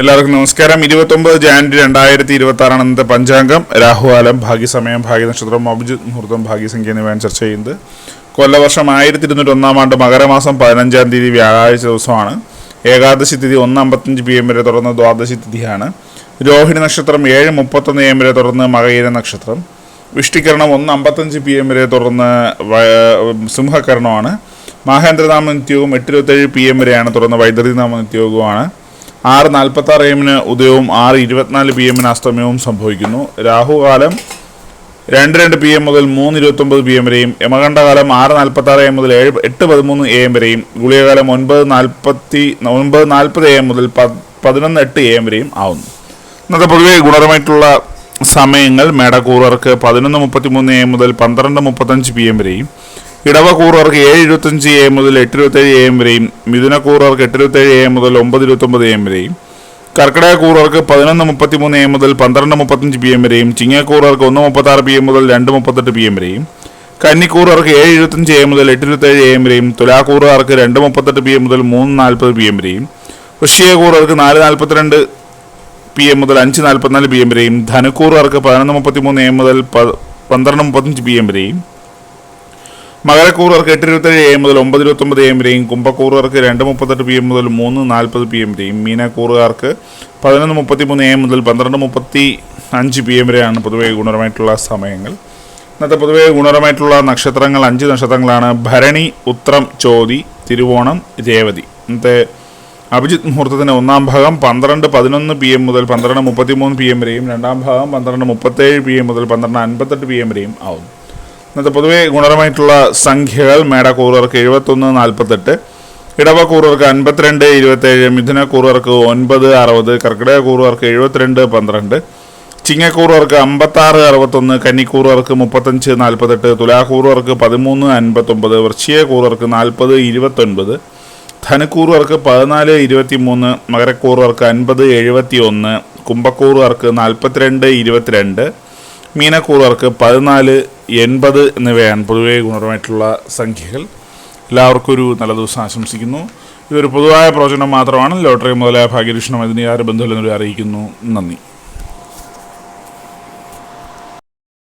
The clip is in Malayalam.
എല്ലാവർക്കും നമസ്കാരം. 29 ജാനുവരി 2026 ഇന്നത്തെ പഞ്ചാംഗം. രാഹുകാലം, ഭാഗ്യസമയം, ഭാഗ്യനക്ഷത്രം, അഭിജിത് മുഹൂർത്തം, ഭാഗ്യസംഖ്യ എന്നിവയാണ് ചർച്ച ചെയ്യുന്നത്. കൊല്ലവർഷം 1201 ആണ്ട് മകരമാസം 15-ാം തീയതി വ്യാഴാഴ്ച ദിവസമാണ്. ഏകാദശി തിഥി 1:55 PM വരെ തുടർന്ന് ദ്വാദശി തിഥിയാണ്. രോഹിണി നക്ഷത്രം 7:31 AM വരെ തുടർന്ന് മകയിര നക്ഷത്രം. വിഷ്ടികരണം 1:55 PM വരെ തുടർന്ന് സിംഹകരണമാണ്. മഹേന്ദ്രനാമ നിത്യവും 8:27 PM വരെയാണ് തുടർന്ന് വൈദ്യുതിനാമ നിത്യയോഗമാണ്. 6:46 AM ഉദയവും 6:24 PM അസ്തമയവും സംഭവിക്കുന്നു. രാഹുകാലം 2:02 PM മുതൽ 3:29 PM വരെയും, യമകണ്ഠകാലം 6:46 AM മുതൽ 8:13 AM വരെയും, ഗുളികകാലം 9:40 AM മുതൽ 11:08 AM വരെയും ആവുന്നു. ഇന്നത്തെ പൊതുവെ ഗുണപരമായിട്ടുള്ള സമയങ്ങൾ: മേടക്കൂറുകാർക്ക് 11:33 AM മുതൽ 12:35 PM വരെയും, ഇടവക്കൂറുകാർക്ക് 7:25 AM മുതൽ 8:27 AM വരെയും, മിഥുനക്കൂറുകാർക്ക് 8:27 AM മുതൽ 9:29 AM വരെയും, കർക്കിടകക്കൂറുകാർക്ക് 11:33 AM മുതൽ 12:35 PM വരെയും, ചിങ്ങക്കൂറുകാർക്ക് 1:36 PM മുതൽ 2:38 PM വരെയും, കന്നിക്കൂറുകാർക്ക് 7:25 AM മുതൽ 8:27 AM വരെയും, തുലാക്കൂറുകാർക്ക് 2:38 PM മുതൽ 3:40 PM വരെയും, വൃശ്ചികക്കൂറുകാർക്ക് 4:42 PM മുതൽ 5:44 PM വരെയും, ധനുക്കൂറുകാർക്ക് 11:33 AM മുതൽ 12:35 PM വരെയും, മകരക്കൂറുകാർക്ക് 8:27 AM മുതൽ 9:29 AM വരെയും, കുംഭക്കൂറുകാർക്ക് 2:38 PM മുതൽ 3:40 PM വരെയും, മീനക്കൂറുകാർക്ക് 11:33 AM മുതൽ 12:35 PM വരെയാണ് പൊതുവെ ഗുണപരമായിട്ടുള്ള സമയങ്ങൾ. ഇന്നത്തെ പൊതുവെ ഗുണപരമായിട്ടുള്ള നക്ഷത്രങ്ങൾ 5 നക്ഷത്രങ്ങളാണ്: ഭരണി, ഉത്രം, ചോതി, തിരുവോണം, രേവതി. ഇന്നത്തെ അഭിജിത് മുഹൂർത്തത്തിൻ്റെ 1-ാം ഭാഗം 12:11 PM മുതൽ 12:33 PM വരെയും, 2-ാം ഭാഗം 12:37 PM മുതൽ 12:58 PM വരെയും ആവും. ഇന്നത്തെ പൊതുവെ ഗുണപരമായിട്ടുള്ള സംഖ്യകൾ: മേടക്കൂറുകാർക്ക് 71:48, ഇടവക്കൂറുകാർക്ക് 52:27, മിഥുനക്കൂറുകാർക്ക് 9:60, കർക്കിടകക്കൂറുകാർക്ക് 72:12, ചിങ്ങക്കൂറുകാർക്ക് 56:61, കന്നിക്കൂറുകാർക്ക് 35:48, തുലാക്കൂറുകാർക്ക് 13:59, വൃശ്ചികക്കൂറുകാർക്ക് 40:29, ധനുക്കൂറുകാർക്ക് 14:23, മകരക്കൂറുകാർക്ക് 50:71, കുംഭക്കൂറുകാർക്ക് 42:22, മീനക്കൂറുകാർക്ക് 14:80 എന്നിവയാണ് പൊതുവെ ഗുണപരമായിട്ടുള്ള സംഖ്യകൾ. എല്ലാവർക്കും ഒരു നല്ല ദിവസം ആശംസിക്കുന്നു. ഇതൊരു പൊതുവായ പ്രവചനം മാത്രമാണ്. ലോട്ടറി മുതലായ ഭാഗ്യലക്ഷണം അതിനെ ആര് ബന്ധുവിൽ അറിയിക്കുന്നു. നന്ദി.